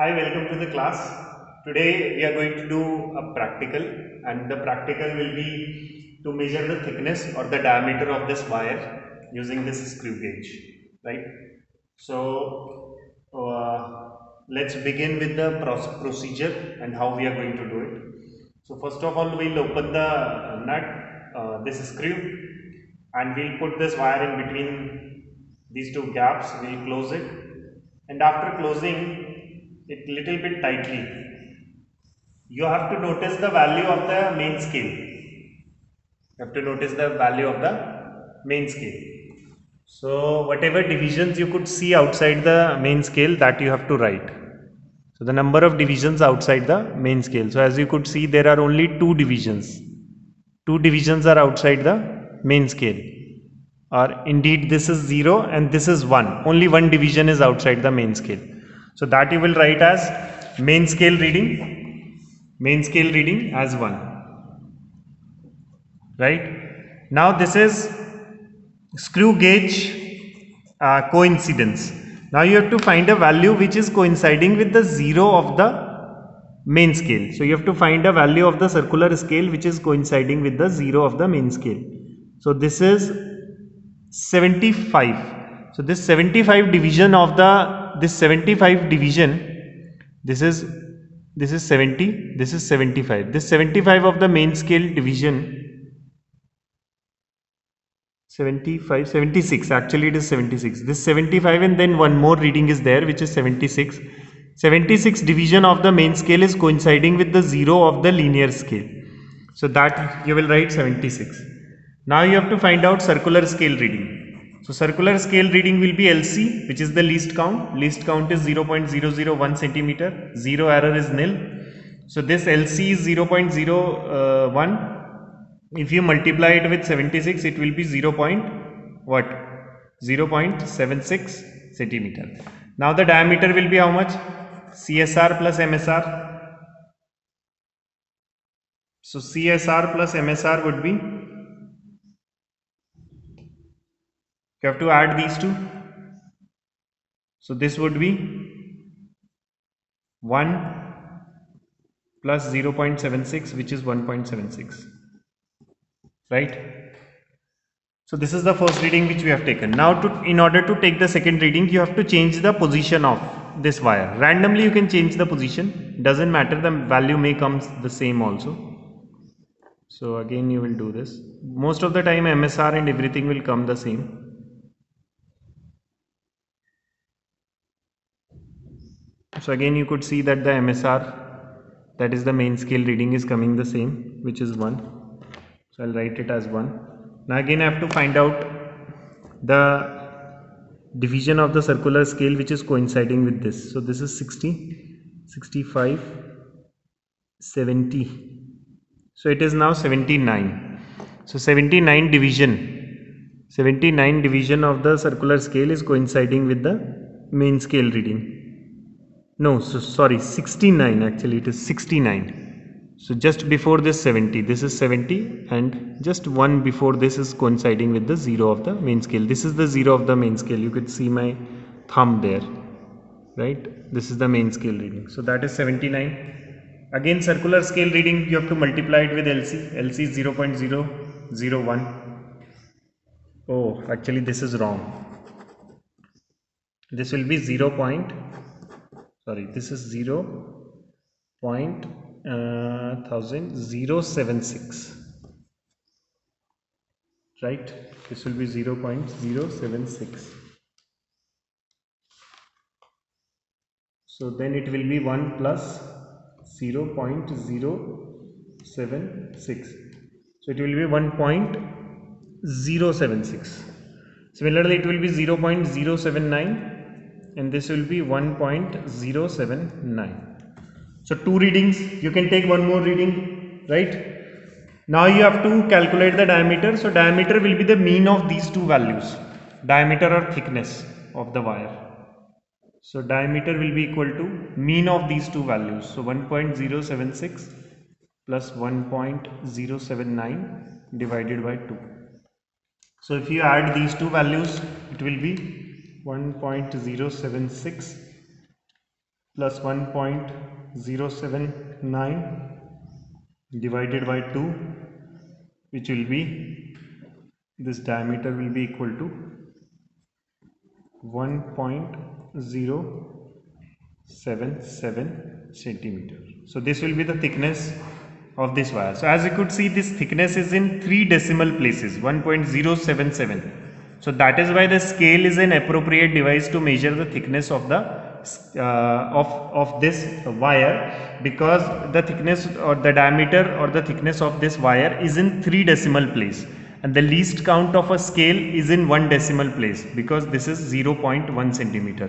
Hi, welcome to the class. Today we are going to do a practical, and the practical will be to measure the thickness or the diameter of this wire using this screw gauge, right? So let's begin with the procedure and how we are going to do it. So first of all, we'll open the nut, this screw, and we'll put this wire in between these two gaps. We'll close it, and after closing it little bit tightly, you have to notice the value of the main scale. You have to notice the value of the main scale. So whatever divisions you could see outside the main scale, that you have to write. So the number of divisions outside the main scale. So as you could see, there are only two divisions. Two divisions are outside the main scale. Or indeed this is 0 and this is 1. Only one division is outside the main scale. So that you will write as main scale reading as 1. Right? Now this is screw gauge coincidence. Now you have to find a value which is coinciding with the 0 of the main scale. So you have to find a value of the circular scale which is coinciding with the 0 of the main scale. So this is 75. So this 75 division of this 75 division, this is 70, this is 75. This 75 of the main scale division, 75, 76, actually it is 76. This 75 and then one more reading is there which is 76. 76 division of the main scale is coinciding with the 0 of the linear scale. So that you will write 76. Now you have to find out circular scale reading. So circular scale reading will be LC, which is the least count. Least count is 0.001 centimeter. Zero error is nil. So this LC is 0.01. If you multiply it with 76, it will be 0.76 centimeter. Now the diameter will be how much? CSR plus MSR. So CSR plus MSR would be, you have to add these two. So this would be 1 plus 0.76, which is 1.76. Right? So this is the first reading which we have taken. Now in order to take the second reading, you have to change the position of this wire. Randomly you can change the position. Doesn't matter, the value may come the same also. So again you will do this. Most of the time MSR and everything will come the same. So again you could see that the MSR, that is the main scale reading, is coming the same, which is 1. So I'll write it as 1. Now again I have to find out the division of the circular scale which is coinciding with this. So this is 60, 65, 70. So it is now 79. So 79 division of the circular scale is coinciding with the main scale reading. No, so sorry, 69, actually it is 69. So just before this 70, this is 70, and just one before this is coinciding with the 0 of the main scale. This is the 0 of the main scale. You could see my thumb there, right? This is the main scale reading. So that is 79. Again, circular scale reading, you have to multiply it with LC. LC is 0.001. Oh, actually this is wrong. This will be this is 0.076, right? This will be 0.076. So then it will be 1 plus 0.076. So it will be 1.076. Similarly, it will be 0.079, and this will be 1.079. So two readings. You can take one more reading, right? Now you have to calculate the diameter. So diameter will be the mean of these two values, diameter or thickness of the wire. So diameter will be equal to mean of these two values. So 1.076 plus 1.079 divided by 2. So if you add these two values, it will be 1.076 plus 1.079 divided by 2, which will be, this diameter will be equal to 1.077 centimeter. So this will be the thickness of this wire. So as you could see, this thickness is in 3 decimal places, 1.077. so that is why the scale is an appropriate device to measure the thickness of the of this wire, because the thickness or the diameter or the thickness of this wire is in 3 decimal place, and the least count of a scale is in 1 decimal place, because this is 0.1 centimeter,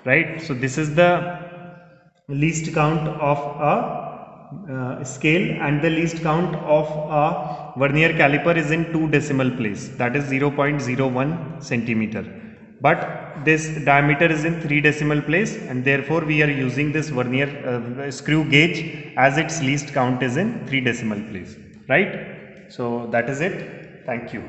right? So this is the least count of a scale, and the least count of a vernier caliper is in 2 decimal place, that is 0.01 centimeter. But this diameter is in 3 decimal place, and therefore we are using this vernier screw gauge as its least count is in 3 decimal place, right? So that is it. Thank you.